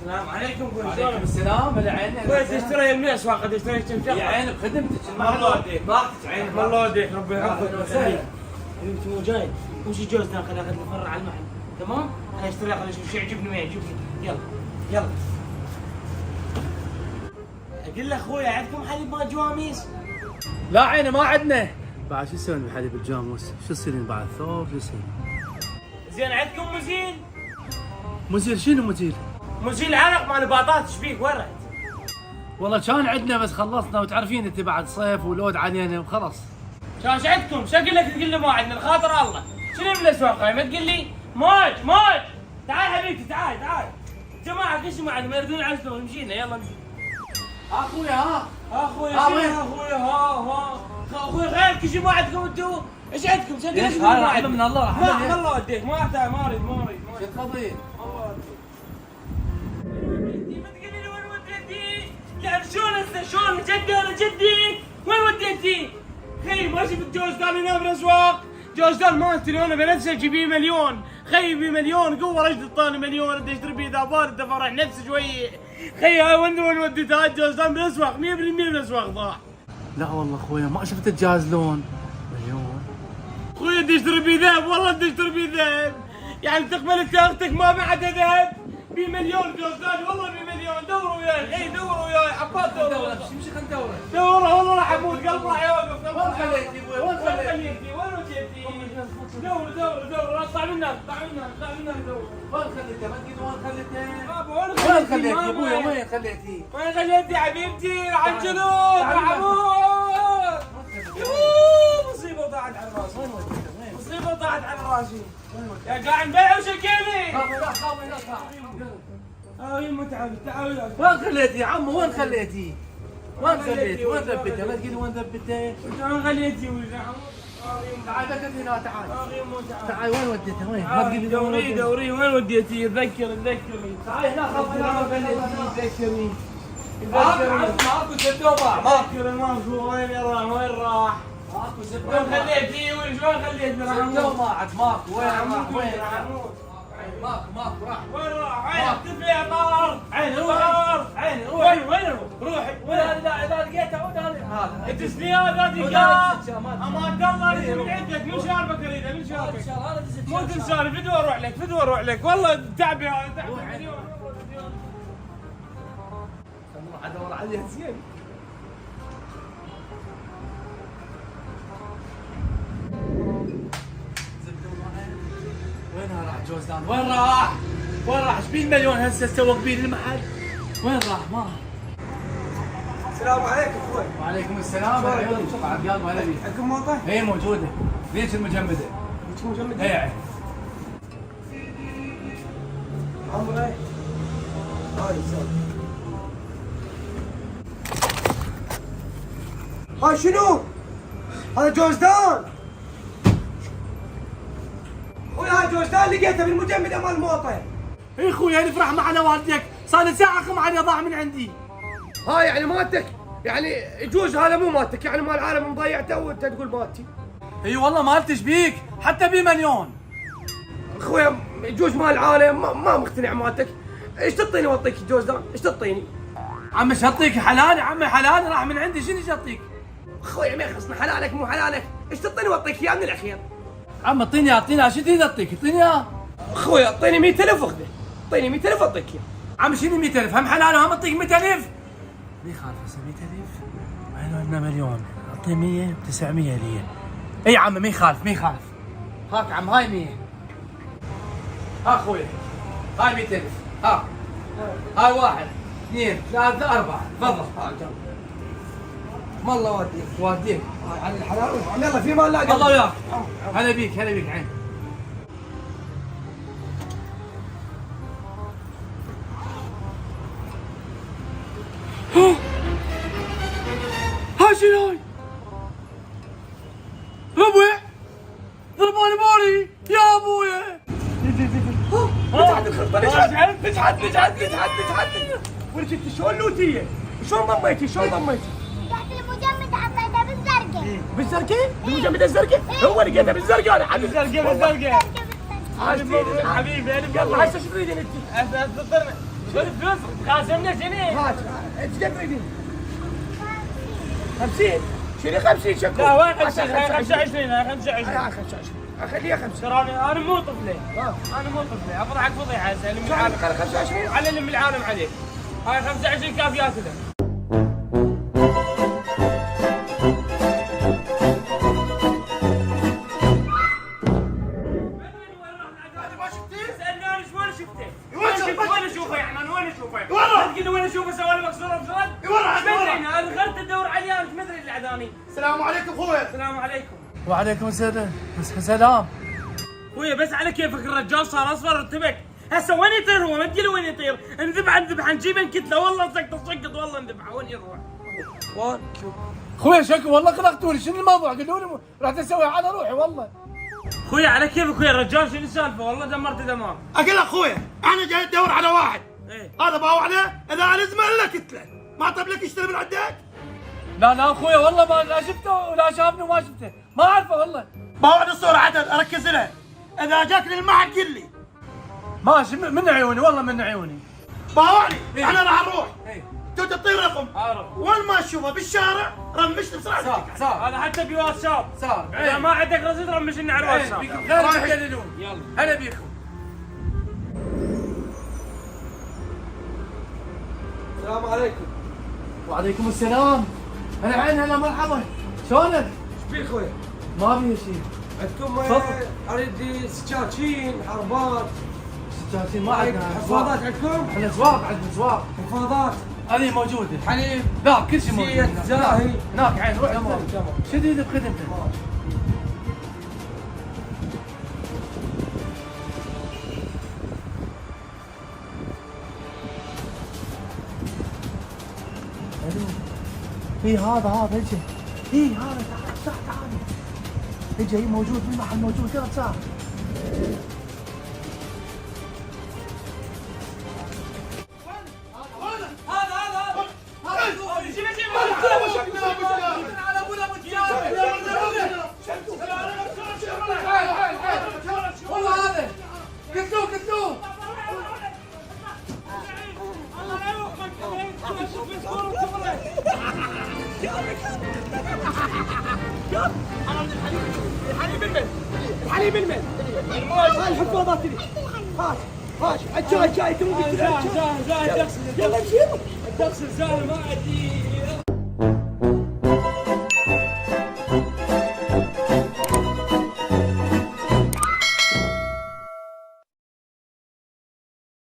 السلام عليكم. وعليكم السلام. هلا عيني. كويس تشتري من الاسواق تشتري كم شغله؟ يا عيني بخدمتك. الله يهديك. ضاقتك عيني. الله يهديك ربي يحفظك. أهلاً وسهلاً. انت مو جاي وش جوزنا خلينا نفرع على المحل تمام؟ خلينا نشتري خلينا نشوف شو يعجبني ما يعجبني. يلا يلا. اقول له اخوي عندكم حليب ما جواميس؟ لا عيني ما عندنا. بعد شو يسوون بحليب الجاموس؟ شو يصيرين بعد ثوب شو يصير؟ زين عندكم مزيل؟ مزيل شنو مزيل؟ مزيل عرق مال نباتات ايش فيك وين رحت؟ والله كان عندنا بس خلصنا وتعرفين انت بعد صيف ولود علينا وخلاص. شاش عندكم؟ شو اقول لك تقول لي ما عندنا الخاطر الله. شنو من الاسواق هاي ما تقول لي موج تعال حبيبتي تعال جماعه كل شيء ما عندنا يردون يعزلون مشينا يلا نمشي. اخويا ها اخويا ها شنو وين؟ اخويا ها اخويا غير كل شيء ما عندكم انتم ايش عندكم؟ شو ليش؟ هاي رحمة من الله، رحمة من الله. الله وديك ما احتاج ما اريد شو القضية؟ الله وديك ما تقولي لي وين وديتي؟ يعني شلون جدي انا جدي وين وديتي؟ خي ما شفت جوز كان ينام بالاسواق؟ جوز كان ما اشتري انا بنفسه جيبيه مليون خي بمليون قوه رجل الطاني مليون انت اشتري بيه اذا بارد فرح نفسي شويه خي هاي وين وديتها جوز كان بالاسواق 100% بالاسواق ضاع. لا والله اخويا ما شفت تجازلون مليون. اخوي انت اشتري بيه ذهب والله انت اشتري بيه ذهب يعني تقبل اختك ما معها ذهب بمليون جوزدان والله بمليون دوروا وياي خي دوروا وياي عباد دوروا امشي خلينا ندور. دوره والله راح اموت قلب راح يوقف وين خليتي ابوي وين خليتي؟ وين وجهتي؟ دور اطلع منها دور وين خليتي؟ ما تقول وين خليتي؟ بابا وين خليتي ابويا وين خليتي؟ وين خليتي حبيبتي؟ راح الجنود راح اموت مصيبه ضاعت على راسي وين وديتها؟ وين؟ مصيبه ضاعت على راسي يا قاعد نبيع وشكيني خافي لا خافي لا يمه تعالي وين خليتي يا عمو وين خليتي؟ وين خليتي؟ وين ثبتها؟ ما تقولي وين ثبتها؟ وين خليتي ولا تعال بكت هنا تعال. تعال وين وديتها؟ وين؟ ما تقولي دوري وين وديتي؟ تذكري تعال هنا خافي لا تذكري ماكو سدوبة ماكو. تذكري ماكو وين راح؟ ماكو وين سدوبة. خليتي وين خليتي؟ سدوبة عاد ماكو. وين راح؟ وين؟ راح ماكو راح. وين راح؟ عين اختفي يا طار عيني طار عيني روحي. وين روحي وين اذا لقيته عود هذا. التسليات هذه امان الله اريد من عندك من شاربك اريده من شاربك مو تنساني فدوى اروح لك والله تعبي هذا تعبي مليون ادور عليها زين. وين راح جوزدان؟ وين راح؟ ايش بيه المليون هسه سوق بيه المحل؟ وين راح؟ ما السلام عليكم اخوي. وعليكم السلام. عيوني بعد قال ما نبي. عندكم موقع؟ هي موجوده. ليش المجمده؟ انت مجمد؟ اي عمري هاي شنو؟ هذا جوزدان ويا جوزدان لقيته بالمجمد امام الموطن. يا اخوي يعني افرح معنا والديك صار لي ساعه خمعان ضاع من عندي. هاي يعني مالتك يعني يجوز هذا مو مالتك يعني مال العالم مضيعته وانت تقول مالتي. اي والله مالتش بيك حتى بمليون. اخويا يجوز مال العالم ما مقتنع مالتك. ايش تعطيني واعطيك جوزدان؟ ايش تعطيني؟ عمي شطيك حلال عمي حلال راح من عندي شنو شطيك؟ اخويا ما يخصنا حلالك مو حلالك. ايش تعطيني واعطيك اياه من الاخير؟ عم اعطيني شو تريد اعطيك؟ اعطيني اياه. اخويا اعطيني 100,000 اخذه. اعطيني 100,000 اعطيك اياه. عم شنو 100,000 هم حلال وهم اعطيك 100,000؟ ليه خالف هسه 100,000؟ وين عندنا مليون اعطيه 100 900 لي. اي عمي ما يخالف هاك عم هاي 100. ها اخوي هاي 100,000 ها هاي 1 2 3 4 تفضل. ما الله وديك واديك على الحلال يلا في مال لا الله وياك. هلا بيك عين. ها شنو هاي؟ ربع ضرباني بولي يا ابويا. نجحت الخطه نجحت. ولك انت شلون لوتيه؟ شلون ضميتي؟ رجعت المجمد حطيته بالزرقاء. بالزرقاء؟ بالمجمد الزرقاء؟ هو لقيته بالزرقاء انا حبيبي بالزرقاء حبيبي انا يلا هسه شو تريدين انت؟ شو الفلوس خازمنا جنيه. هات ايش قد تريدين؟ 50 شيلي 50 شكو. لا وين 50 25 25 هاي 25 خليها 50. تراني انا مو طفله انا مو طفله افضحك فضيحه هسه الم العالم 25 على الم العالم عليك. هاي 25 كافيات له. وين اشوفه يا عمان وين اشوفه؟ ورا تقول وين اشوفه سوالف مكسوره بزود؟ ورا انا دخلت ادور عليه مش مدري اللي عداني. السلام عليكم خويا. السلام عليكم. وعليكم السلام. خويا بس على كيفك الرجال صار اصفر ارتبك. هسه وين يطير هو؟ ما تقول وين يطير؟ انذبحه نجيبه نكتله والله سقط والله انذبحه وين يروح؟ وين خويا شكو والله خلقتوني شنو الموضوع؟ قولوا لي راح اسوي على روحي والله. خويا على كيفك خويا الرجال شنو السالفه؟ والله دمرت دمار. اقول لك خويا انا جاي ادور على واحد. ايه هذا باوعنا اذا الزمه الا كتله ما طب لك يشتري من عندك. لا اخويا والله ما لا شفته ولا شافني وما شفته ما اعرفه والله. باوعنا الصوره عدد اركز لها اذا جاك المعهد قل لي. ماشي من عيوني والله من عيوني. باوعني إيه. انا راح اروح. ايه انت تطير رقم عارف. وين ما تشوفه بالشارع رمشني بسرعه. صار هذا حتى بواتساب. صار اذا ما عندك رصيد رمشني على الواتساب. بيكم خير تدللون. يلا هلا بيكم. السلام عليكم. وعليكم السلام. هلا عين هلا مرحبا شلونك؟ ايش بيك خويا؟ ما في شيء. عندكم تفضل. اريد سكاكين حربات سكاكين ما عندنا حفاضات عندكم؟ احنا زواق عندنا زواق. حفاضات هذه موجوده. حليب لا كل شيء زيت موجود. زاهي. هناك عين روح تمام، تمام تمام. شديد بخدمتك. اي هذا اجى. اي هذا تعال اجى اي موجود بالمحل موجود يلا تعال. والله هذا قتلوه الحليب المن هاي الحفاضات لي هاش الجاي جاي تروح زاهي يلا امشي تغسل زاهي ما عندي